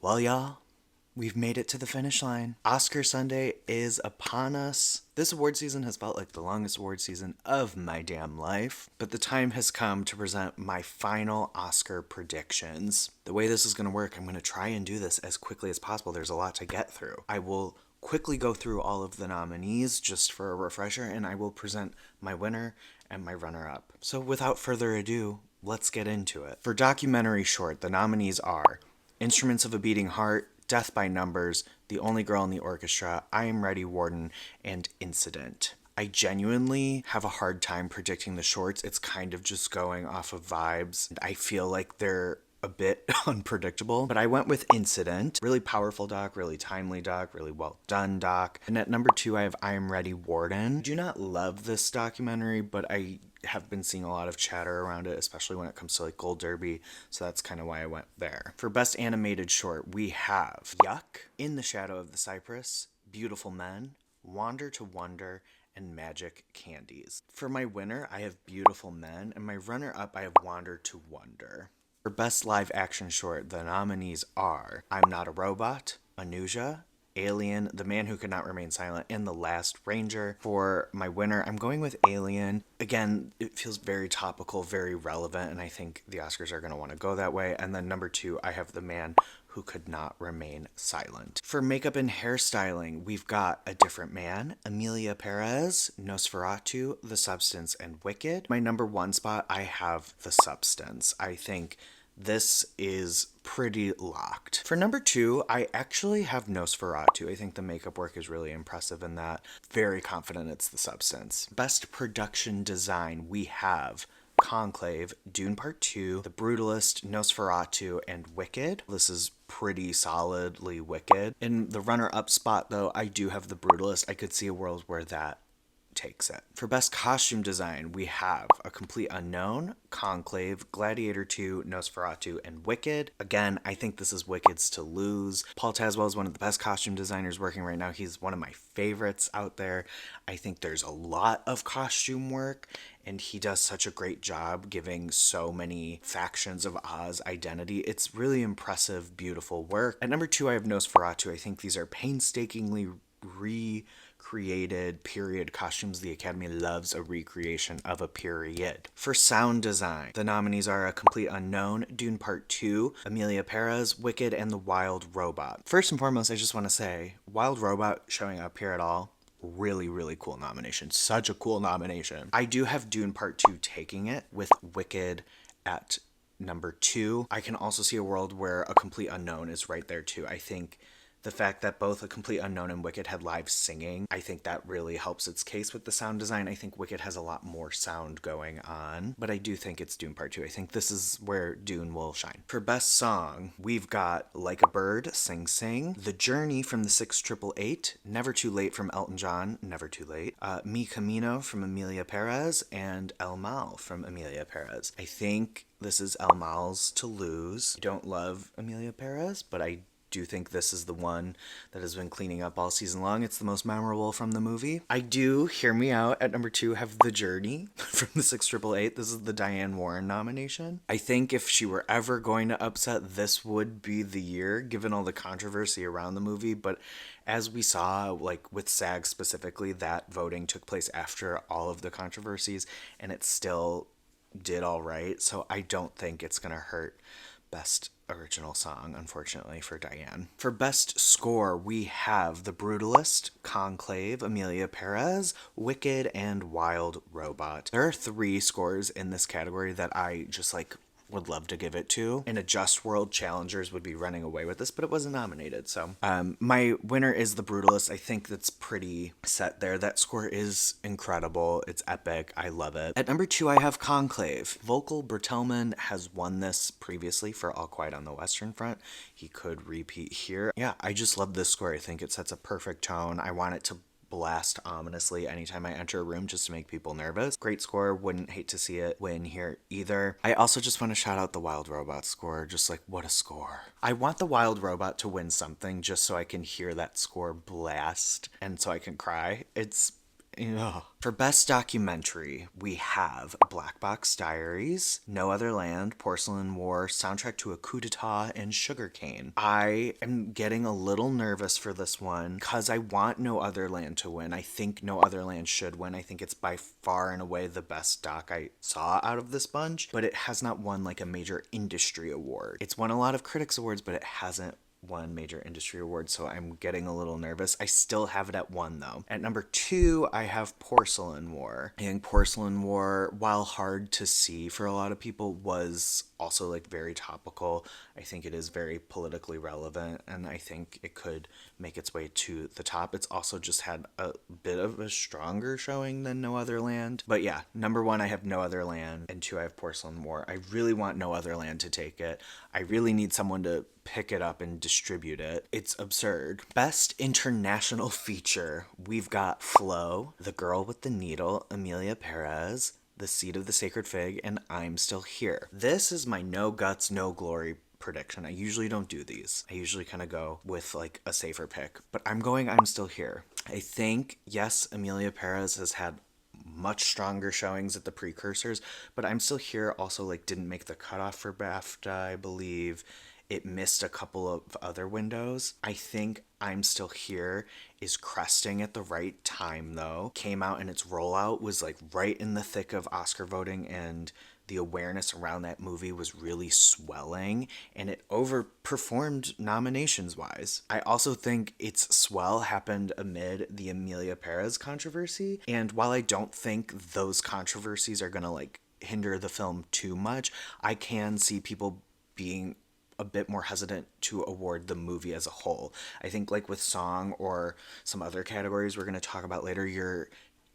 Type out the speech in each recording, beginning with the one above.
Well, y'all, we've made it to the finish line. Oscar Sunday is upon us. This award season has felt like the longest award season of my damn life, but the time has come to present my final Oscar predictions. The way this is going to work, I'm going to try and do this as quickly as possible. There's a lot to get through. I will quickly go through all of the nominees just for a refresher, and I will present my winner and my runner-up. So without further ado, let's get into it. For documentary short, the nominees are Instruments of a Beating Heart, Death by Numbers, The Only Girl in the Orchestra, I Am Ready, Warden, and Incident. I genuinely have a hard time predicting the shorts. It's kind of just going off of vibes. I feel like they're a bit unpredictable, but I went with Incident. Really powerful doc, really timely doc, really well done doc. And at number 2, I have I Am Ready, Warden. I do not love this documentary, but I have been seeing a lot of chatter around it, especially when it comes to like Gold Derby, so that's kind of why I went there. For Best Animated Short, we have Yuck, In the Shadow of the Cypress, Beautiful Men, Wander to Wonder, and Magic Candies. For my winner, I have Beautiful Men, and my runner-up, I have Wander to Wonder. For Best Live Action Short, the nominees are I'm Not a Robot, Anuja, Alien, The Man Who Could Not Remain Silent, and The Last Ranger. For my winner, I'm going with Alien. Again, it feels very topical, very relevant, and I think the Oscars are going to want to go that way. And then number 2, I have The Man Who Could Not Remain Silent. For makeup and hairstyling, we've got A Different Man, Emilia Perez, Nosferatu, The Substance, and Wicked. My number 1 spot, I have The Substance. I think this is pretty locked. For number 2, I actually have Nosferatu. I think the makeup work is really impressive in that. Very confident it's The Substance. Best production design, we have Conclave, Dune Part 2, The Brutalist, Nosferatu, and Wicked. This is pretty solidly Wicked. In the runner-up spot, though, I do have The Brutalist. I could see a world where that takes it. For Best Costume Design, we have A Complete Unknown, Conclave, Gladiator 2, Nosferatu, and Wicked. Again, I think this is Wicked's to lose. Paul Tazwell is one of the best costume designers working right now. He's one of my favorites out there. I think there's a lot of costume work, and he does such a great job giving so many factions of Oz identity. It's really impressive, beautiful work. At number 2, I have Nosferatu. I think these are painstakingly recreated period costumes. The Academy loves a recreation of a period. For sound design, the nominees are A Complete Unknown, Dune Part 2, Emilia Perez, Wicked, and The Wild Robot. First and foremost, I just want to say, Wild Robot showing up here at all, really, really cool nomination. Such a cool nomination. I do have Dune Part 2 taking it with Wicked at number 2. I can also see a world where A Complete Unknown is right there too. I think the fact that both A Complete Unknown and Wicked had live singing, I think that really helps its case with the sound design. I think Wicked has a lot more sound going on, but I do think it's Dune Part 2. I think this is where Dune will shine. For Best Song, we've got Like a Bird, Sing Sing, The Journey from the 688, Never Too Late from Elton John, Never Too Late, Mi Camino from Emilia Perez, and El Mal from Emilia Perez. I think this is El Mal's to lose. I don't love Emilia Perez, but I do think this is the one that has been cleaning up all season long. It's the most memorable from the movie. I do, hear me out, at number 2 have The Journey from the 688. This is the Diane Warren nomination. I think if she were ever going to upset, this would be the year, given all the controversy around the movie. But as we saw, like with SAG specifically, that voting took place after all of the controversies, and it still did all right. So I don't think it's gonna hurt Best Original Song, unfortunately, for Diane. For Best Score, we have The Brutalist, Conclave, Emilia Perez, Wicked, and Wild Robot. There are 3 scores in this category that I just would love to give it to. In a Just World, challengers would be running away with this, but it wasn't nominated. So my winner is The Brutalist. I think that's pretty set there. That score is incredible. It's epic. I love it. At number 2, I have Conclave. Volker Bertelmann has won this previously for All Quiet on the Western Front. He could repeat here. Yeah, I just love this score. I think it sets a perfect tone. I want it to blast ominously anytime I enter a room just to make people nervous. Great score. Wouldn't hate to see it win here either. I also just want to shout out the Wild Robot score. Just what a score. I want the Wild Robot to win something just so I can hear that score blast and so I can cry. It's Ugh. For Best Documentary, we have Black Box Diaries, No Other Land, Porcelain War, Soundtrack to a Coup d'etat, and Sugarcane. I am getting a little nervous for this one because I want No Other Land to win. I think No Other Land should win. I think it's by far and away the best doc I saw out of this bunch, but it has not won like a major industry award. It's won a lot of critics awards, but it hasn't one major industry award, so I'm getting a little nervous. I still have it at 1 though. At number 2, I have Porcelain War. I think Porcelain War, while hard to see for a lot of people, was also like very topical. I think it is very politically relevant, and I think it could make its way to the top. It's also just had a bit of a stronger showing than No Other Land. But yeah, number 1, I have No Other Land, and 2, I have Porcelain War. I really want No Other Land to take it. I really need someone to pick it up and distribute it. It's absurd. Best International Feature, we've got Flo, The Girl with the Needle, Emilia Perez, The Seed of the Sacred Fig, and I'm Still Here. This is my no guts, no glory prediction. I usually don't do these. I usually kind of go with like a safer pick, but I'm Still Here. I think, yes, Emilia Perez has had much stronger showings at the precursors, but I'm Still Here also like didn't make the cutoff for BAFTA, I believe. It missed a couple of other windows. I think I'm Still Here is cresting at the right time though. Came out and its rollout was like right in the thick of Oscar voting, and the awareness around that movie was really swelling, and it overperformed nominations wise. I also think its swell happened amid the Emilia Perez controversy, and while I don't think those controversies are gonna like hinder the film too much, I can see people being a bit more hesitant to award the movie as a whole. I think like with song or some other categories we're going to talk about later, you're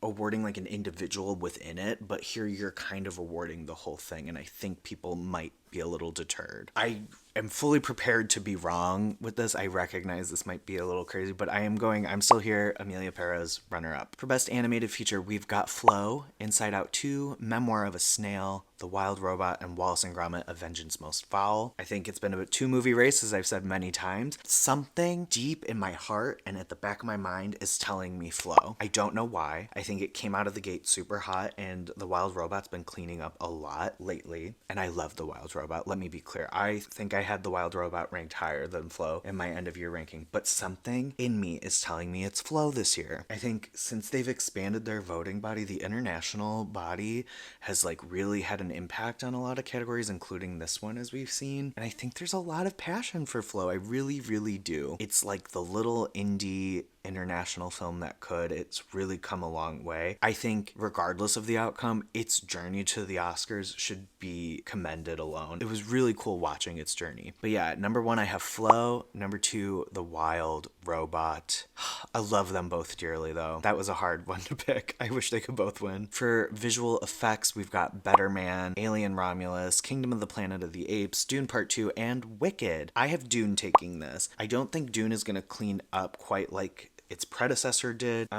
awarding like an individual within it, but here you're kind of awarding the whole thing, and I think people might be a little deterred. I am fully prepared to be wrong with this. I recognize this might be a little crazy, but I'm Still Here, Emilia Perez, runner up. For Best Animated Feature, we've got Flow, Inside Out 2, Memoir of a Snail, The Wild Robot, and Wallace and Gromit, A Vengeance Most Foul. I think it's been a 2-movie race, as I've said many times. Something deep in my heart and at the back of my mind is telling me Flow. I don't know why. I think it came out of the gate super hot, and The Wild Robot's been cleaning up a lot lately, and I love The Wild Robot. Let me be clear. I think I had The Wild Robot ranked higher than Flow in my end of year ranking, but something in me is telling me it's Flow this year. I think since they've expanded their voting body, the international body has like really had an impact on a lot of categories, including this one, as we've seen. And I think there's a lot of passion for Flow. I really, really do. It's like the little indie international film that could. It's really come a long way. I think regardless of the outcome, its journey to the Oscars should be commended alone. It was really cool watching its journey. But yeah, number 1, I have Flow. Number 2, The Wild Robot. I love them both dearly though. That was a hard one to pick. I wish they could both win. For visual effects, we've got Better Man, Alien Romulus, Kingdom of the Planet of the Apes, Dune Part 2, and Wicked. I have Dune taking this. I don't think Dune is gonna clean up quite like its predecessor did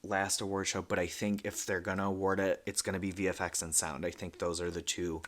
last award show, but I think if they're gonna award it, it's gonna be VFX and sound. I think those are the 2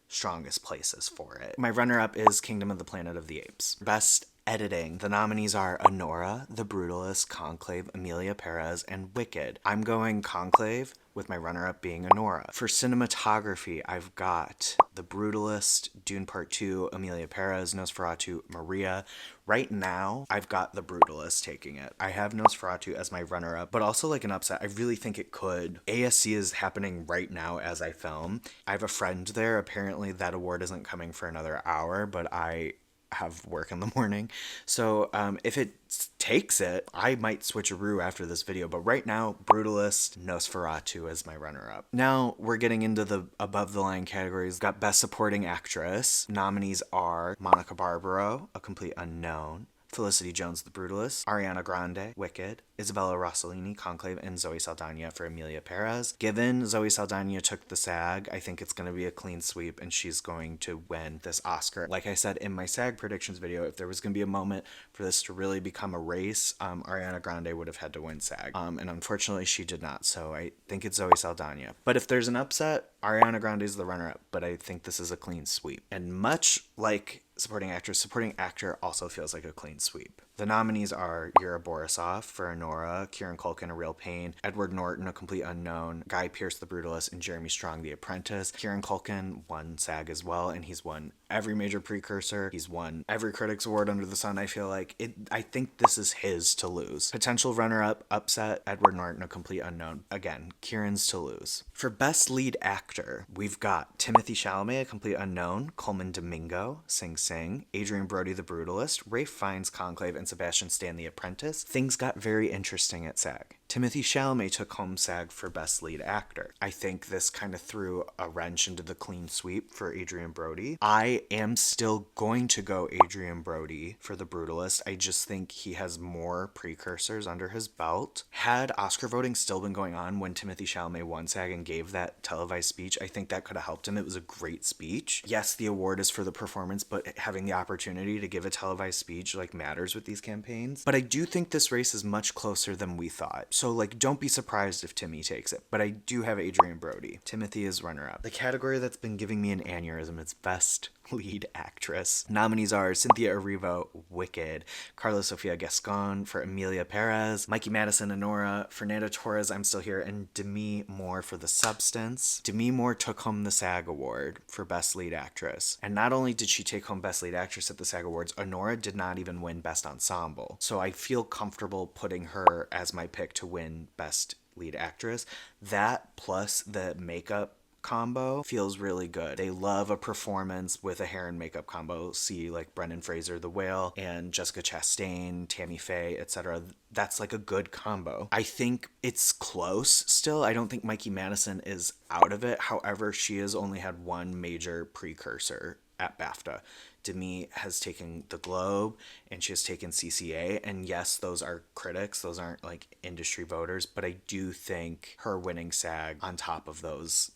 strongest places for it. My runner-up is Kingdom of the Planet of the Apes. Best editing, the nominees are Anora, The Brutalist, Conclave, Emilia Perez, and Wicked. I'm going Conclave, with my runner-up being Anora. For cinematography, I've got The Brutalist, Dune Part 2, Emilia Perez, Nosferatu, Maria. Right now, I've got The Brutalist taking it. I have Nosferatu as my runner-up, but also like an upset. I really think it could. ASC is happening right now as I film. I have a friend there. Apparently that award isn't coming for another hour, but I have work in the morning. So if it takes it, I might switcheroo after this video, but right now, Brutalist, Nosferatu as my runner-up. Now we're getting into the above the line categories. Got Best Supporting Actress. Nominees are Monica Barbaro, A Complete Unknown, Felicity Jones, The Brutalist, Ariana Grande, Wicked, Isabella Rossellini, Conclave, and Zoe Saldana for Emilia Perez. Given Zoe Saldana took the SAG, I think it's going to be a clean sweep and she's going to win this Oscar. Like I said in my SAG predictions video, if there was going to be a moment for this to really become a race, Ariana Grande would have had to win SAG. And unfortunately she did not, so I think it's Zoe Saldana. But if there's an upset, Ariana Grande is the runner-up, but I think this is a clean sweep. And much like supporting actress. Supporting actor also feels like a clean sweep. The nominees are Yura Borisov for Honora, Kieran Culkin, A Real Pain, Edward Norton, A Complete Unknown, Guy Pearce, The Brutalist, and Jeremy Strong, The Apprentice. Kieran Culkin won SAG as well, and he's won every major precursor. He's won every critics award under the sun. I feel like I think this is his to lose. Potential runner-up, upset, Edward Norton, A Complete Unknown. Again, Kieran's to lose. For best lead actor, we've got Timothy Chalamet, A Complete Unknown, Coleman Domingo, Sing Sing, Adrian Brody, The Brutalist, Ralph Fiennes, Conclave, and Sebastian Stan, The Apprentice. Things got very interesting at SAG. Timothy Chalamet took home SAG for Best Lead Actor. I think this kind of threw a wrench into the clean sweep for Adrian Brody. I am still going to go Adrian Brody for The Brutalist. I just think he has more precursors under his belt. Had Oscar voting still been going on when Timothy Chalamet won SAG and gave that televised speech, I think that could have helped him. It was a great speech. Yes, the award is for the performance, but having the opportunity to give a televised speech matters with these campaigns. But I do think this race is much closer than we thought. So don't be surprised if Timmy takes it. But I do have Adrian Brody. Timothy is runner-up. The category that's been giving me an aneurysm is Best Lead Actress. Nominees are Cynthia Erivo, Wicked, Carla Sofia Gascon for Emilia Perez, Mikey Madison, Honora, Fernanda Torres, I'm Still Here, and Demi Moore for The Substance. Demi Moore took home the SAG Award for Best Lead Actress. And not only did she take home Best Lead Actress at the SAG Awards, Honora did not even win Best Ensemble. So I feel comfortable putting her as my pick to win Best Lead Actress. That plus the makeup combo feels really good. They love a performance with a hair and makeup combo. See Brendan Fraser, The Whale, and Jessica Chastain, Tammy Faye, etc. That's a good combo. I think it's close still. I don't think Mikey Madison is out of it. However, she has only had one major precursor at BAFTA. Demi has taken the Globe and she has taken CCA. And yes, those are critics. Those aren't industry voters. But I do think her winning SAG on top of those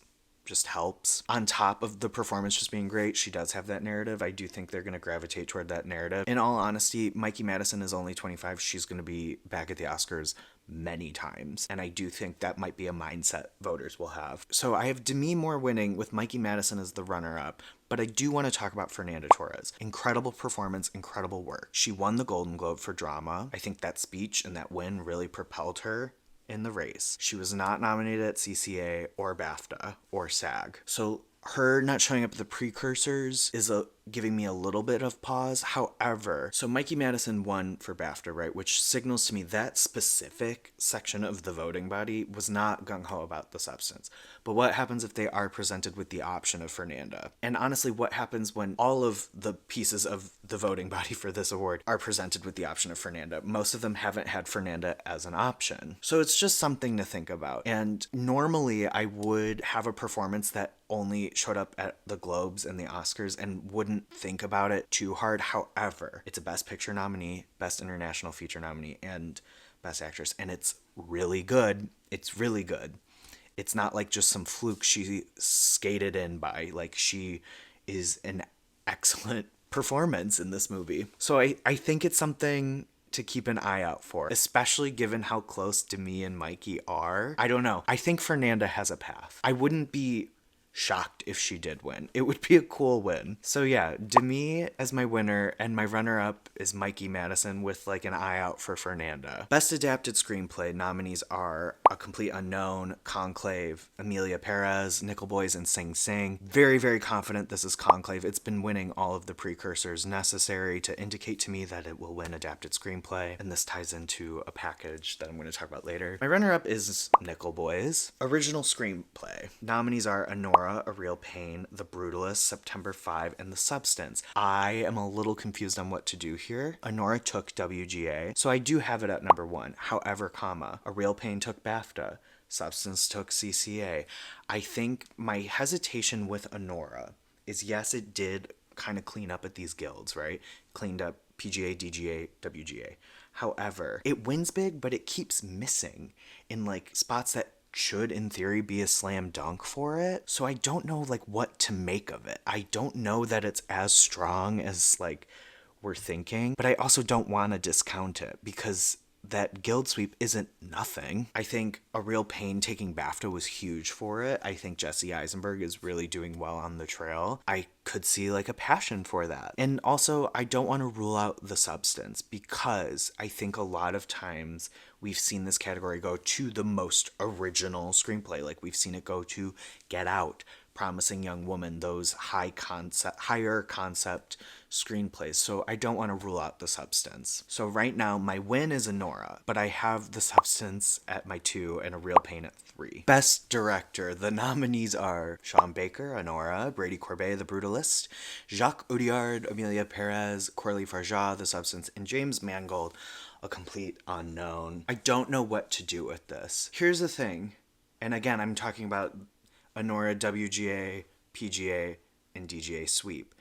just helps. On top of the performance just being great, she does have that narrative. I do think they're going to gravitate toward that narrative. In all honesty, Mikey Madison is only 25. She's going to be back at the Oscars many times. And I do think that might be a mindset voters will have. So I have Demi Moore winning with Mikey Madison as the runner-up. But I do want to talk about Fernanda Torres. Incredible performance, incredible work. She won the Golden Globe for drama. I think that speech and that win really propelled her in the race. She was not nominated at CCA or BAFTA or SAG. So her not showing up at the precursors is giving me a little bit of pause. However, so Mikey Madison won for BAFTA, right? Which signals to me that specific section of the voting body was not gung-ho about The Substance. But what happens if they are presented with the option of Fernanda? And honestly, what happens when all of the pieces of the voting body for this award are presented with the option of Fernanda? Most of them haven't had Fernanda as an option. So it's just something to think about. And normally I would have a performance that only showed up at the Globes and the Oscars and wouldn't think about it too hard. However, it's a Best Picture nominee, Best International Feature nominee, and Best Actress. And it's really good. It's really good. It's not just some fluke she skated in by. She is an excellent performance in this movie. So I think it's something to keep an eye out for, especially given how close Demi and Mikey are. I don't know. I think Fernanda has a path. I wouldn't be shocked if she did win. It would be a cool win. So yeah, Demi as my winner, and my runner-up is Mikey Madison with an eye out for Fernanda. Best Adapted Screenplay nominees are A Complete Unknown, Conclave, Emilia Perez, Nickel Boys, and Sing Sing. Very, very confident this is Conclave. It's been winning all of the precursors necessary to indicate to me that it will win Adapted Screenplay, and this ties into a package that I'm going to talk about later. My runner-up is Nickel Boys. Original Screenplay nominees are Honora, A Real Pain, The Brutalist, September 5, and The Substance. I am a little confused on what to do here. Honora took WGA, so I do have it at number 1. However, A Real Pain took BAFTA. Substance took CCA. I think my hesitation with Honora is, yes, it did kind of clean up at these guilds, right? Cleaned up PGA, DGA, WGA. However, it wins big, but it keeps missing in spots that should in theory be a slam dunk for it. So I don't know what to make of it. I don't know that it's as strong as we're thinking, but I also don't want to discount it because that guild sweep isn't nothing. I think A Real Pain taking BAFTA was huge for it. I think Jesse Eisenberg is really doing well on the trail. I could see like a passion for that. And also, I don't want to rule out The Substance, because I think a lot of times we've seen this category go to the most original screenplay. Like we've seen it go to Get Out, Promising Young Woman, those higher concept screenplays. So I don't want to rule out The Substance. So right now my win is Anora, but I have The Substance at my 2 and A Real Pain at 3. Best Director, the nominees are Sean Baker, Anora; Brady Corbet, The Brutalist; Jacques Audiard, Amelia Perez; Coralie Farjah, The Substance; and James Mangold, A Complete Unknown. I don't know what to do with this. Here's the thing, and again, I'm talking about Anora, WGA, PGA, and DGA sweep.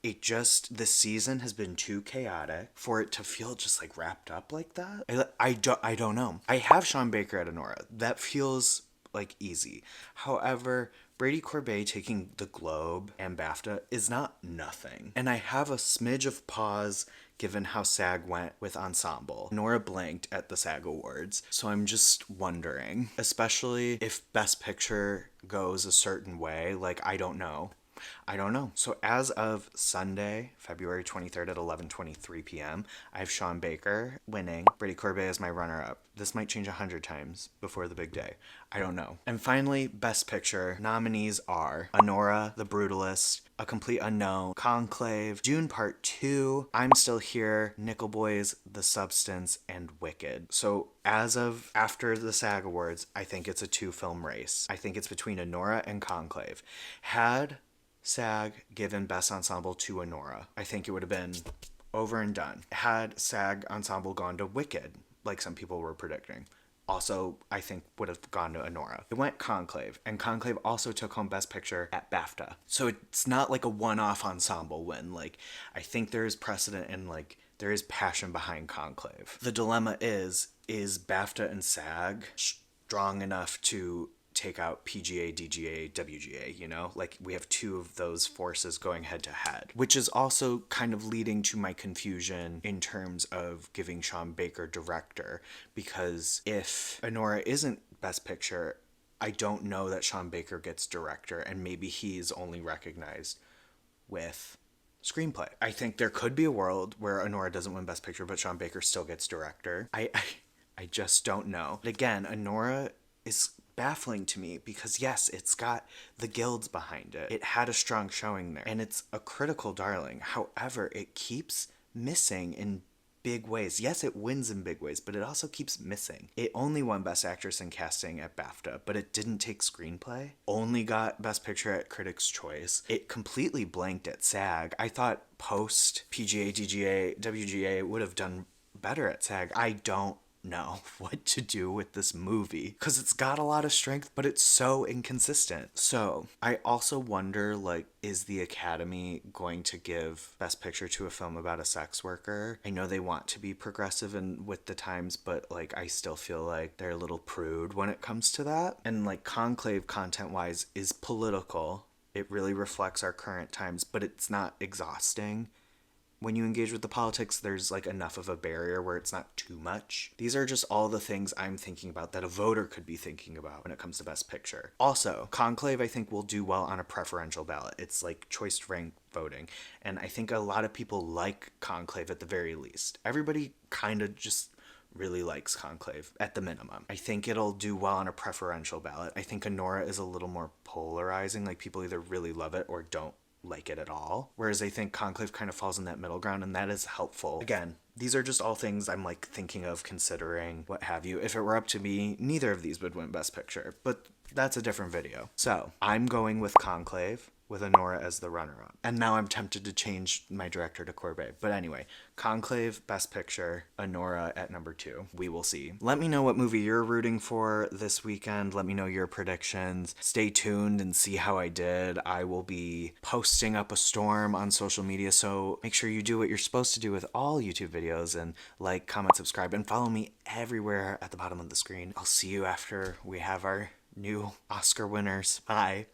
This season has been too chaotic for it to feel just like wrapped up like that. I don't know. I have Sean Baker at Anora. That feels like easy. However, Brady Corbet taking the Globe and BAFTA is not nothing. And I have a smidge of pause given how SAG went with Ensemble. Nora blanked at the SAG Awards, so I'm just wondering, especially if Best Picture goes a certain way, like I don't know. So as of Sunday, February 23rd at 11:23 p.m., I have Sean Baker winning. Brady Corbet is my runner-up. This might change 100 times before the big day. I don't know. And finally, Best Picture nominees are Anora, The Brutalist, A Complete Unknown, Conclave, Dune Part 2, I'm Still Here, Nickel Boys, The Substance, and Wicked. So as of after the SAG Awards, I think it's a 2-film race. I think it's between Anora and Conclave. Had SAG given Best Ensemble to Anora, I think it would have been over and done. Had SAG Ensemble gone to Wicked, like some people were predicting, also I think would have gone to Anora. It went Conclave, and Conclave also took home Best Picture at BAFTA. So it's not like a one-off ensemble win. Like, I think there is precedent and like there is passion behind Conclave. The dilemma is BAFTA and SAG strong enough to take out PGA, DGA, WGA, you know? Like, we have 2 of those forces going head to head, which is also kind of leading to my confusion in terms of giving Sean Baker director, because if Anora isn't Best Picture, I don't know that Sean Baker gets director, and maybe he's only recognized with screenplay. I think there could be a world where Anora doesn't win Best Picture, but Sean Baker still gets director. I just don't know. But again, Anora is baffling to me because yes, it's got the guilds behind it. It had a strong showing there, and it's a critical darling. However, it keeps missing in big ways. Yes, it wins in big ways, but it also keeps missing. It only won Best Actress in Casting at BAFTA, but it didn't take Screenplay. Only got Best Picture at Critics' Choice. It completely blanked at SAG. I thought post PGA, DGA, WGA would have done better at SAG. I don't know what to do with this movie because it's got a lot of strength, but it's so inconsistent. So I also wonder, like, is the Academy going to give Best Picture to a film about a sex worker? I know they want to be progressive and with the times, but like I still feel like they're a little prude when it comes to that. And like Conclave, content wise, is political. It really reflects our current times, but it's not exhausting. When you engage with the politics, there's like enough of a barrier where it's not too much. These are just all the things I'm thinking about that a voter could be thinking about when it comes to Best Picture. Also, Conclave, I think, will do well on a preferential ballot. It's like choice rank voting. And I think a lot of people like Conclave at the very least. Everybody kind of just really likes Conclave at the minimum. I think it'll do well on a preferential ballot. I think Anora is a little more polarizing. Like, people either really love it or don't like it at all, whereas I think Conclave kind of falls in that middle ground, and that is helpful. Again, these are just all things I'm like thinking of, considering, what have you. If it were up to me, neither of these would win Best Picture, but that's a different video. So I'm going with Conclave, with Anora as the runner-up. And now I'm tempted to change my director to Corbet. But anyway, Conclave, Best Picture, Anora at number 2. We will see. Let me know what movie you're rooting for this weekend. Let me know your predictions. Stay tuned and see how I did. I will be posting up a storm on social media, so make sure you do what you're supposed to do with all YouTube videos and like, comment, subscribe, and follow me everywhere at the bottom of the screen. I'll see you after we have our new Oscar winners. Bye.